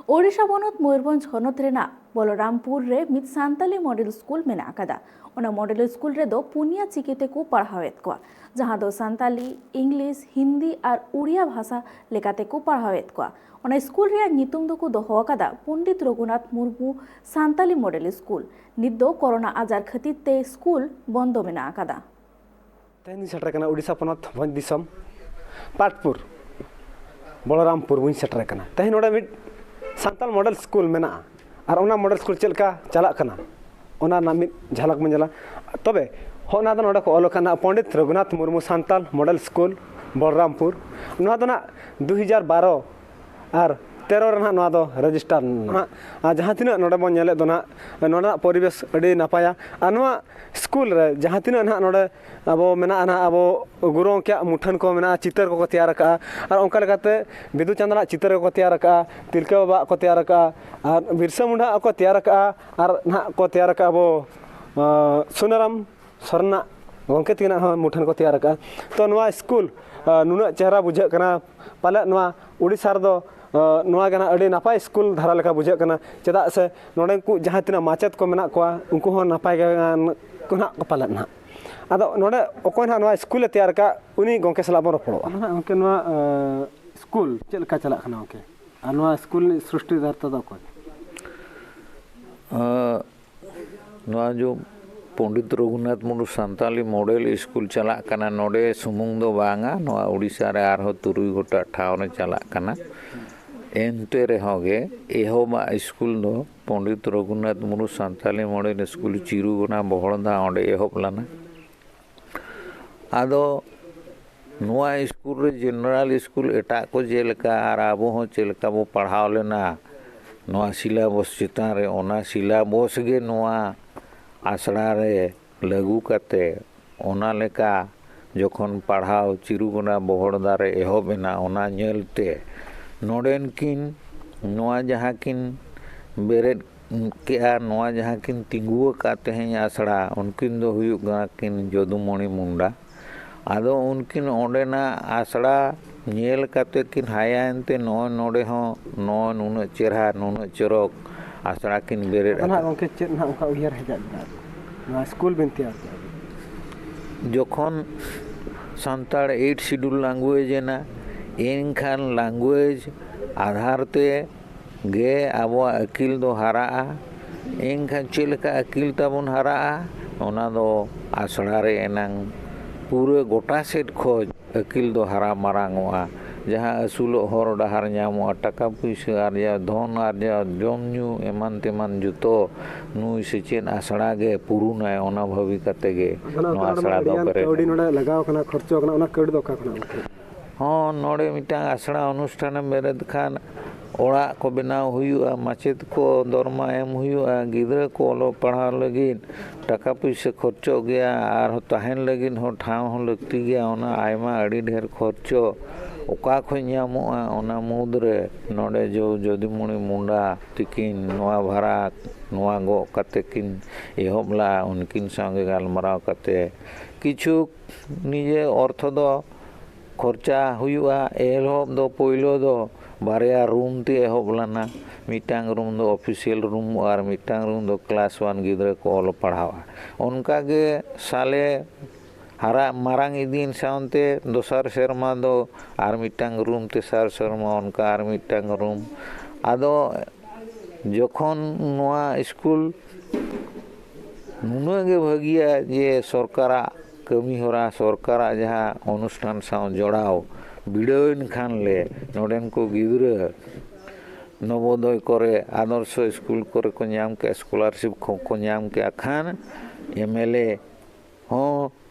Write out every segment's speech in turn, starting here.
ओडिशा बनत मयूरभंज हनत रेना बलरामपुर रे मित सांताली मॉडल स्कूल मेना आकादा। ओना मॉडल स्कूल रे दो पुनिया चिकिते को पढ़ावेत को जहां दो सांताली इंग्लिश हिंदी और उड़िया भाषा लेकाते को पढ़ावेत को। ओना स्कूल रे नितुम दो को दोहो आकादा पंडित रघुनाथ मुर्मू सांताली मॉडल स्कूल। नित दो कोरोना आजार खातिर ते स्कूल बंद मेना आकादा। तेहनी सेटर कना ओडिशा पनत भंज दिसम पाटपुर बलरामपुर बुन सेटर कना तेहन ओडा मिट सांताल मॉडल स्कूल मेना और ओना मॉडल स्कूल चलका चला कना ओना ना मिट झलक मंजला तबे होना दो को ऑलोकना पंडित रघुनाथ मुर्मू सांताल मॉडल स्कूल बलरामपुर नोआ दो ना 2012 और 13 रना नोआ दो रजिस्टर ना जहाँ तीना नोडे बन नेले दो ना नोडा परिवेश अड़ी नपाया और नोआ स्कूल रे जहाँ तीना ना नोडे अबो मेना ना अबो गुरुओं क्या मुठन को मेना चित्र को तैयार का और उनका लगाते बिदु चंद्र चित्र को तैयार का तिलका बाबा को तैयार का और बिरसा मुंडा को तैयार का और ना को तैयार का अबो सुनराम सरना गंके तीना मुठन को तैयार का तो नोआ स्कूल नुना चेहरा बुझे कना पाले नोआ उड़ीसा रे दो नोआ गना अड़ी नापाय स्कूल धारा लेका बुझे कना चेदा से नोडे को जहाँ तीना माचेत को मेना कोआ उनको हो नापाय को ना को पाले ना आदो नोडे ओकोय ना नोआ स्कूल तैयार का उनी गंके सला बो रपड़ो उनके नोआ स्कूल चलका चला खना ओके आ नोआ स्कूल सृष्टि दाता दो को नोआ जो पंडित रघुनाथ मुर्मू सांताली मॉडल स्कूल चला कना नोडे सुमुंग दो बांगा नोआ उड़ीसा रे आरो तुरुई गोटा ठाव रे चला कना एनते रे होगे एहोबा स्कूल दो पंडित रघुनाथ मुर्मू सांताली मॉडल स्कूल चिरुगोना बहड़दा ओंडे एहोब लाना आदो नोआ स्कूल रे जनरल स्कूल एटा को जेलका आर आबो हो चेलका बो पढ़ाव लेना नोआ सिलेबस चितान रे ओना सिलेबस गे नोआ आसड़ा रे लागू करते ओना लेका जखन पढ़ाव चिरुगोना बहड़दा रे एहोबेना ओना नेलते नोडेन किन नोआ जहाँ किन बेरेद के नोआ जहाँ किन तिंगुआ काते हैं आसड़ा उनकिन दो हुयुगा किन जदुमणि मुंडा आदो उनकिन ओंडेना आसड़ा नेल काते किन हाया एनते नो नोडे हो नो नुन चेहरा नुन चरक आसड़ा किन बेरेद ना उनके चेत ना उनका उयहर हेजा ना स्कूल बिन तैयार जखन सांताड़ 8 शेड्यूल लैंग्वेज ना एनखान लैंग्वेज आधार ते गे आबो अकिल दो हारा एनखान चेलका अकिल ताबन हारा ओना दो आसड़ा रे एनांग पूरे गोटा सेट खोज अकिल दो हारा मारांगोआ जहाँ असुलो हर डहार नामोआ टाका पैसा आरजा धन आरजा जमन्यू एमान तेमान जुतो नुई सेचेन आसड़ा गे पुरुनाय ओना भावी काते गे नो आसड़ा दो करे कौडी नोडे लगाव कना खर्चो कना ओना कौडी दो का कना हाँ नोडे मिटांग आसड़ा अनुष्ठान बेरेद खान ओड़ा को बनाव हुयुआ माचेत को दरमा एम हुयुआ गिद्रा को ओलो पढ़ाव लगिन टाका पैसा खर्चो गया आर ताहेन लगिन हो ठाव हो लगती गया ओना आयमा अड़ी ढेर खर्चो ओका खो ᱧᱟᱢᱚᱜᱼᱟ ओना मुद्रे नोडे जो जदुमणि मुंडा तिकिन नोआ भारा नोआ गो काते किन एहोबला उनकिन संगे गालमाराव काते किछु निजे अर्थ दो खर्चा हुयुआ एहोब दो पयलो दो बारिया रूम ते एहोबलाना मिटांग रूम दो ऑफिशियल रूम और मिटांग रूम दो क्लास 1 गिद्रा को ओल पढ़ावा उनका गे साले हारा मारांग इदिन साउंते दोसार शर्मा दो आर मिटांग रूम तेसार शर्मा उनका आर मिटांग रूम आदो जखन नोआ स्कूल नुनागे भागिया जे सरकारा कमी होरा सरकारा जहाँ अनुष्ठान साउ जोड़ाव बिड़ोइन खान ले नोडेन को गिद्रा नवोदय करे आदर्श स्कूल करे को नाम के स्कॉलरशिप को नाम के खान एमएलए हो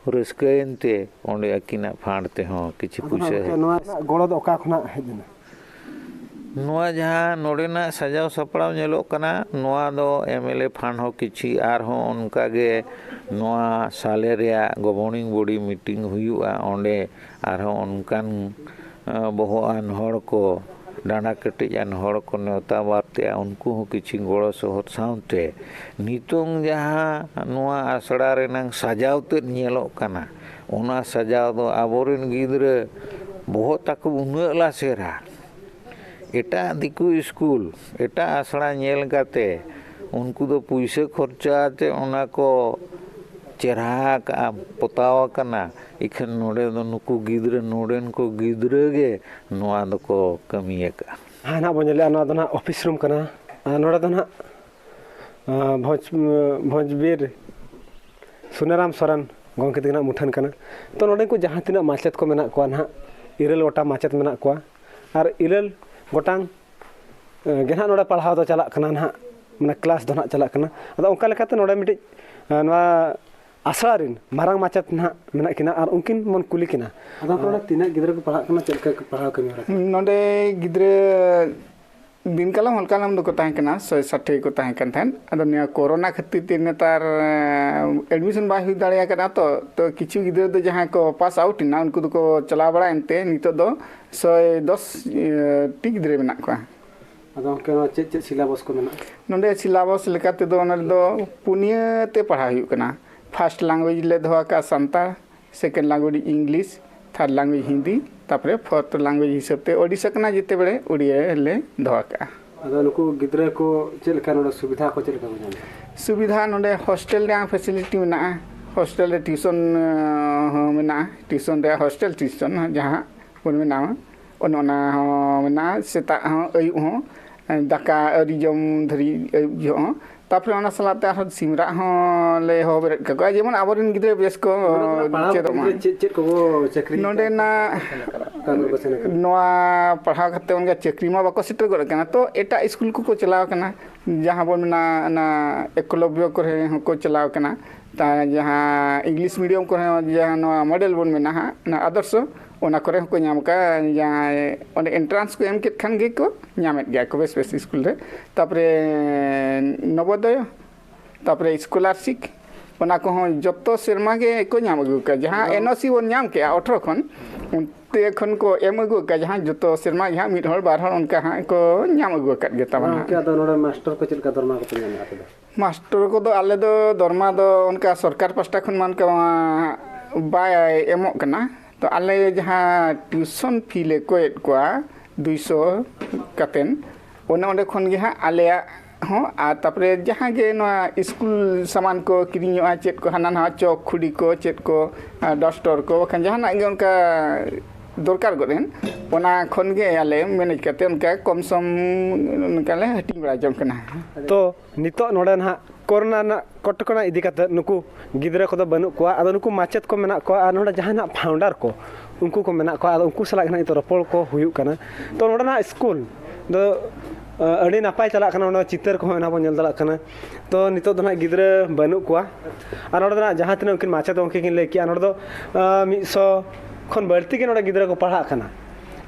रस्कैनते ओंडे अकिना फांडते हो किछि पुछे नोआ गोड़ो दो का खना हेजना नोआ जहाँ नोडेना सजाव सपड़ाव नेलो कना नोआ दो एमएलए फांड हो किछि आर हो उनका गे नोआ साले रेया गवर्निंग बॉडी मीटिंग हुयुआ ओंडे आर हो उनकान बहोआन हड़ को डांडा कटिजान हड़ को नेवता बारते उनको हो किछि गोड़ो सोहर साउते नितोंग जहाँ नोआ आसड़ा रेनांग सजावते नेलो कना ओना सजाव दो आबोरेन गिद्रा बहुत ताको उन्ना लासेरा एटा दिकू स्कूल एटा आसड़ा नेल काते उनको दो पैसे खर्चा ते उना को चेहरा का पोताव कना इखन नोडे दो नुकु गिद्रे नोडेन को गिद्रे गे नोआ दो को कमिए का हाँ ना बंजले ना दो ना ऑफिस रूम कना नोडे दो ना भोजबीर सुनेराम सोरेन गंके तिना मुठन कना तो नोडे को जहाँ तिना माचेत को मेना को ना इरल गोटा माचेत मेना को और इरल गोटांग गेना नोडे पढ़ाव दो चला कना ना माने क्लास दो ना चला कना अदा उनका लेकाते नोडे मिटी नवा आसड़ा रिन मारांग माचेत ना मेना किना और उनकिन मन कुली किना अदा नोडे तीना गिद्रे को पढ़ा कना चलका पढ़ाव कमी हो नोडे गिद्रे दिन कालम हलकालम दो को ताहे कना 60 को ताहे कन थेन अदो निया कोरोना खातिर ते नेतार एडमिशन बा हुई दाड़िया कना तो किछु गिद्रे दो जहां को पास आउट ना उनको दो को चला बड़ा एनते नितो दो 110 टी गिद्रे मेना को अदो के चे सिलेबस को मेना नोडे सिलेबस लेकाते दो ओना दो पुनिया ते पढ़ा हुई कना फर्स्ट लैंग्वेज ले धोआ का Santal second language English third language Hindi तापरे फोर्थ लैंग्वेज हिसाब ते ओडिसा कना जिते बड़े उड़िया ले धोआ का अदो नुकु गिद्रे को चेलका नोडे सुविधा को चेलका बुझान सुविधा नोडे हॉस्टल रे फैसिलिटी मेना हॉस्टल रे ट्यूशन मेना ट्यूशन रे हॉस्टल ट्यूशन जहां बन मेना ओना मेना सेता अयु हो दाका अरी जम धरी जो तापरे ओना सलाते आ सिमरा हो ले हो बेरे का जेमन आबरिन गिद्रे बेस को चेक को चक्री नोडे ना नोआ पढ़ा खाते उनका चक्री मा बाको सेटर गड़ कना तो एटा स्कूल को चलाव कना जहां बन ना ना एकलव्य करे को चलाव कना ता जहां इंग्लिश मीडियम को जहां नोआ मॉडल बन मेना ना आदर्श ओना करे को नाम का जहां ओने एंट्रेंस को एम के खान गे को नामेत गया को बेस बेस स्कूल रे तापरे नवोदय तापरे स्कॉलरशिप ओना को जत्तो शर्मा के को नाम अगु का जहां एनओसी बन नाम के 18 खन उनते खन को एम अगु का जहां जत्तो शर्मा जहां मिड हर बार हर उनका को नाम अगु का गे तबना के दो नोडे मास्टर को चलका दरमा को पेन आते मास्टर को दो आले दो दरमा दो उनका सरकार पास्टा खन मान का बाय एमो कना तो आले जहां ट्यूशन फी ले कोएट को 200 कतेन ओने ओंडे खन गे हा आले हो आ तापरे जहां गे नो स्कूल सामान को किरियो आ चेत को हाना ना चौक खुडी को चेत को डस्टर को बखन जहां ना गे उनका दरकार गोरेन ओना खन गे आले मैनेज करते उनका कम सम उनका ले हटिंग बड़ा जम कना तो नितो नोडे ना कोरोना ना कटकना इदी काते नुकु गिद्रे को बनु को आदो नुकु माचेत को मेना को आ नोडे जहां ना फाउंडर को उनको को मेना को आदो उनको सला ना तो रपोल को हुयु कना तो नोडे ना स्कूल दो अड़ी नापाय चला कना ओना चितर को ना बन दला कना तो नितो दना गिद्रे बनु को आ नोडे ना जहां तना उनकिन माचेत उनके किन ले किया नोडे दो 100 खन बढ़ती के नोडे गिद्रे को पढ़ा कना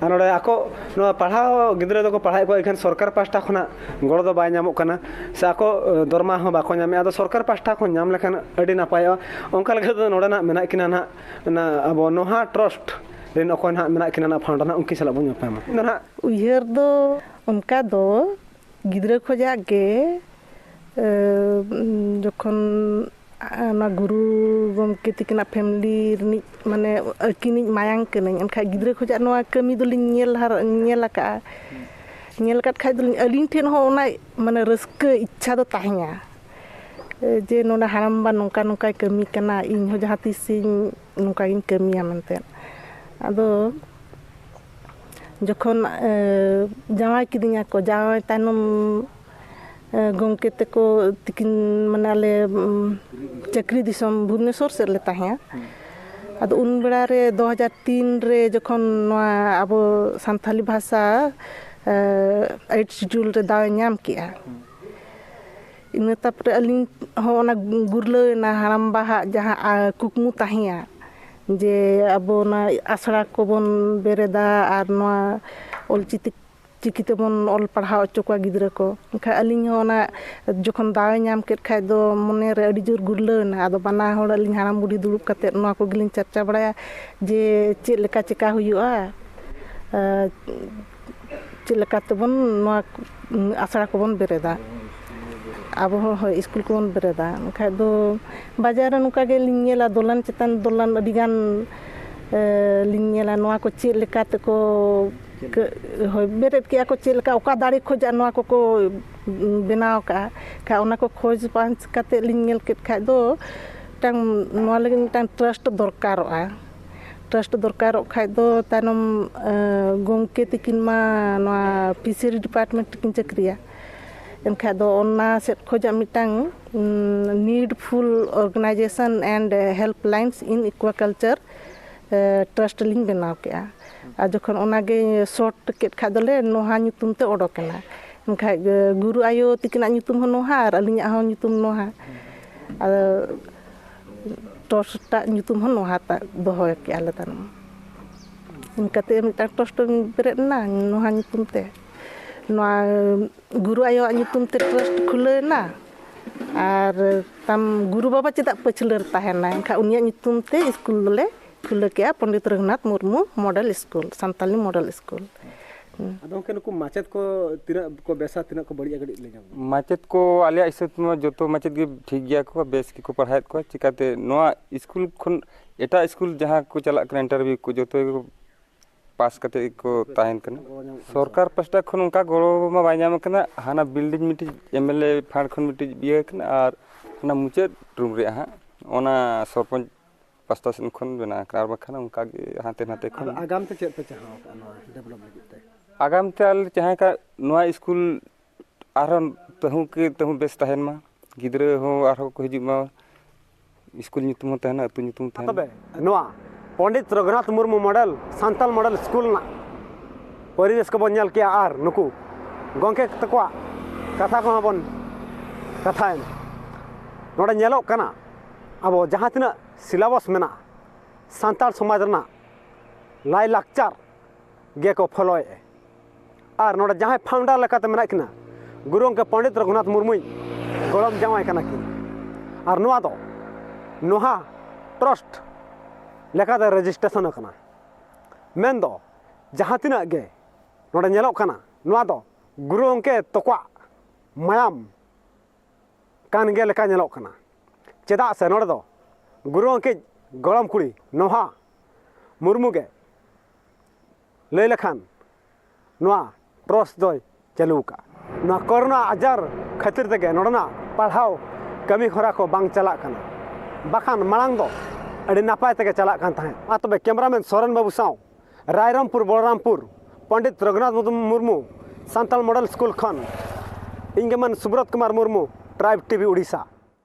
आ नोडे आको नो पढ़ाओ गिद्रे दो को पढ़ाई को एखन सरकार पास्टा खना गड़ दो बाय नामो कना से आको दरमा हो बाको नामे आदो सरकार पास्टा को नाम लेखन अड़ी नापाय ओंका लगे दो नोडे ना मेना किना ना अब नोहा ट्रस्ट रेन अखन हा मेना किना ना फाउंडर ना उनकी सला बन पामा ना उयहर दो उनका दो गिद्रे खोजा गे जखन ना गुरु गमके तिकना फैमिली रनि माने अकिनि मायांग कनኝ एनखा गिद्रे खोजा नोआ कमी दोलिन नेल काट खाय दोलिन अलिन ठेन हो ओना माने रस्क इच्छा दो ताहया जे नोना हारामबा नोंका नोंका कमी कना इन हो जहां तिसिन नोंका इन कमिया मनते आदो जखन जावाय किदिया को जावाय तानम गंके तको तिकिन मनाले चक्री दिसम भुवनेश्वर से लेता है अदो उन बेड़ा रे 2003 रे जखन नोआ आबो संथाली भाषा 8 शेड्यूल रे दाव नाम किया इन तापरे अलिन हो ओना गुरले ना हारामबा जहां कुकमु ताहिया जे आबो ना आसड़ा को बन बेरेदा आर नोआ चिकिते बन ऑल पढ़ाओ चोका गिद्रे को एनखा अलिन होना जखन दाव नाम केट खाय दो मने रे अडी जोर गुरलेना आदो बना होड़ अलिन हाराम बुढ़ी दुड़ुब कते नोआ को गिलिन चर्चा बड़ाया जे चेक लेका चेका हुयुआ चेक लेका तबन नोआ आसड़ा को बन बेरेदा अब हो स्कूल को बन बेरेदा एनखा दो बाजार नुका गे लिनेला दोलन चेतन दोलन अडिगान लिनेला नोआ को चेक लेका तको ᱦᱳᱭ ᱵᱮᱨᱮᱫ ᱠᱮᱜᱼᱟ ᱠᱚ ᱪᱮᱫ ᱞᱮᱠᱟ ᱚᱠᱟ ᱫᱟᱲᱮ ᱠᱷᱚᱡ ᱱᱚᱣᱟ ᱠᱚᱠᱚ ᱵᱮᱱᱟᱣ ᱠᱟᱜᱼᱟ ᱠᱷᱟᱡ ᱚᱱᱟ ᱠᱚ ᱠᱷᱚᱡ ᱯᱟᱸᱪ ᱠᱟᱛᱮᱫ ᱞᱤᱧ ᱧᱮᱞ ᱠᱮᱫ ᱠᱷᱟᱡ ᱫᱚ ᱢᱤᱫᱴᱟᱝ ᱱᱚᱣᱟ ᱞᱟᱹᱜᱤᱫ ᱢᱤᱫᱴᱟᱝ ᱴᱨᱟᱥᱴ ᱫᱚᱨᱠᱟᱨᱚᱜᱼᱟ ᱫᱚᱨᱠᱟᱨᱚᱜ ᱠᱷᱟᱡ ᱫᱚ ᱛᱟᱭᱱᱚᱢ ᱜᱚᱢᱠᱮ ᱛᱤᱠᱤᱱ ᱢᱟ ᱱᱚᱣᱟ ᱯᱷᱤᱥᱟᱨᱤ ᱰᱤᱯᱟᱨᱴᱢᱮᱱᱴ ᱛᱮᱠᱤᱱ ᱪᱟᱹᱠᱨᱤᱭᱟ ᱮᱱᱠᱷᱟᱡ ᱫᱚ ᱚᱱᱟ ᱥᱮᱫ ᱠᱷᱚᱡᱟᱜ ᱢᱤᱫᱴᱟᱝ needful organisation and help lines in aquaculture trust ᱞᱤᱧ ᱵᱮᱱᱟᱣ ᱠᱮᱜᱼᱟ ᱟᱨ ᱡᱚᱠᱷᱚᱱ ᱚᱱᱟᱜᱮ ᱥᱚᱨᱴ ᱠᱮᱫ ᱠᱷᱟᱡ ᱫᱚᱞᱮ ᱱᱚᱦᱟ ᱧᱩᱛᱩᱢ ᱛᱮ ᱚᱰᱳᱠᱮᱱᱟ ᱮᱱᱠᱷᱟᱡ ᱜᱩᱨᱩ ᱟᱭᱳ ᱛᱤᱠᱤᱱᱟᱜ ᱧᱩᱛᱩᱢ ᱦᱚᱸ ᱱᱚᱦᱟ ᱟᱨ ᱟᱹᱞᱤᱧᱟᱜ ᱦᱚᱸ ᱧᱩᱛᱩᱢ ᱱᱚᱦᱟ ᱟᱨ ᱴᱨᱟᱥᱴᱟᱜ ᱧᱩᱛᱩᱢ ᱦᱚᱸ ᱱᱚᱦᱟ ᱫᱚᱦᱚ ᱠᱮᱜᱼᱟ ᱞᱮ ᱛᱟᱭᱱᱚᱢ ᱤᱱᱠᱟᱹᱛᱮ ᱢᱤᱫᱴᱟᱝ ᱴᱨᱟᱥᱴ ᱵᱮᱨᱮᱫ ᱮᱱᱟ ᱱᱚᱦᱟ ᱧᱩᱛᱩᱢ ᱛᱮ ᱱᱚᱣᱟ ᱜᱩᱨᱩ ᱟᱭᱳᱣᱟᱜ ᱧᱩᱛᱩᱢ ᱛᱮ ᱴᱨᱟᱥᱴ ᱠᱷᱩᱞᱟᱹᱣᱮᱱᱟ ᱟᱨ ᱛᱟᱢ ᱜᱩᱨᱩ ᱵᱟᱵᱟ ᱪᱮᱫᱟᱜ ᱯᱟᱹᱪᱷᱞᱟᱹ ᱨᱮ ᱛᱟᱦᱮᱱᱟ ᱮᱱᱠᱷᱟᱡ ᱩᱱᱤᱭᱟᱜ ᱧᱩᱛᱩᱢ ᱛᱮ ᱥᱠᱩᱞ ᱫᱚᱞᱮ ᱠᱷᱩᱞᱟᱹᱣ ᱠᱮᱜᱼᱟ Pandit Raghunath Murmu model school Santali model school ᱟᱫᱚ ᱜᱚᱢᱠᱮ ᱱᱩᱠᱩ ᱢᱟᱪᱮᱫ ᱠᱚ ᱛᱤᱱᱟᱹᱜ ᱠᱚ ᱵᱮᱥᱟ ᱛᱤᱱᱟᱹᱜ ᱠᱚ ᱵᱟᱹᱲᱤᱡᱼᱟ ᱠᱟᱹᱴᱤᱡ ᱞᱟᱹᱭ ᱧᱚᱜ माचेद को आलिया हिसाब में जो तो माचेद के ठीक गया को बेस की को पढ़ाई को चिकाते नोआ स्कूल खन एटा स्कूल जहाँ को चला कर इंटरव्यू को जो तो पास करते को ताहन करना सरकार पास्टा खन उनका गड़ो में बाइनाम करना हाना बिल्डिंग मिट्टी एमएलए फंड खन मिट्टी बिया करना और ना मुझे रूम रे हाँ ओना सरपंच पास्टा से खन बना कर बखाना उनका हाथे नाते खन आगाम ते चेत पे चाहओ का नोआ डेवलप लगित ते आगाम ते आल चाहे का नोआ स्कूल आरन तहु बेस तहन मा गिद्रे हो आरो को हिजु मा स्कूल नितुम तहना अतु नितुम तहना तबे नोआ Pandit Raghunath Murmu model Santal model school ना परिवेश को बन के आर नुकु गंके तकवा कथा को बन कथा नोडे नेलो कना अब जहां तिना सिलेबस मेना सांताल समाज रना लाई लाकचार गे को फॉलोए आर नोडे जहां फाउंडर लेकाते मेना किना गुरु के पंडित रघुनाथ मुर्मू गरम जावाई कना कि और नोआ दो नोहा ट्रस्ट लेकाते रजिस्ट्रेशन कना मेन दो जहां तिना गे नोडे नेलो कना नोआ दो गुरु के तोकवा मायाम कान गे लेका नेलो कना चेदा से नोडे दो गुरु के गरम कुड़ी नोहा मुर्मू गे लई लेखान नोआ ट्रस्ट दो चालू का ना कोरोना आजार खातिर तक नोडना पढ़ाओ कमी खरा को बांग चला कना बाखान मांग दो अड़ी नापाय तक चला कान ताहे आ तबे कैमरामैन सोरेन बाबू साव रायरामपुर बलरामपुर पंडित रघुनाथ मुर्मू सांताल मॉडल स्कूल खन इंगमन सुब्रत कुमार मुर्मू ट्राइब टीवी उड़ीसा।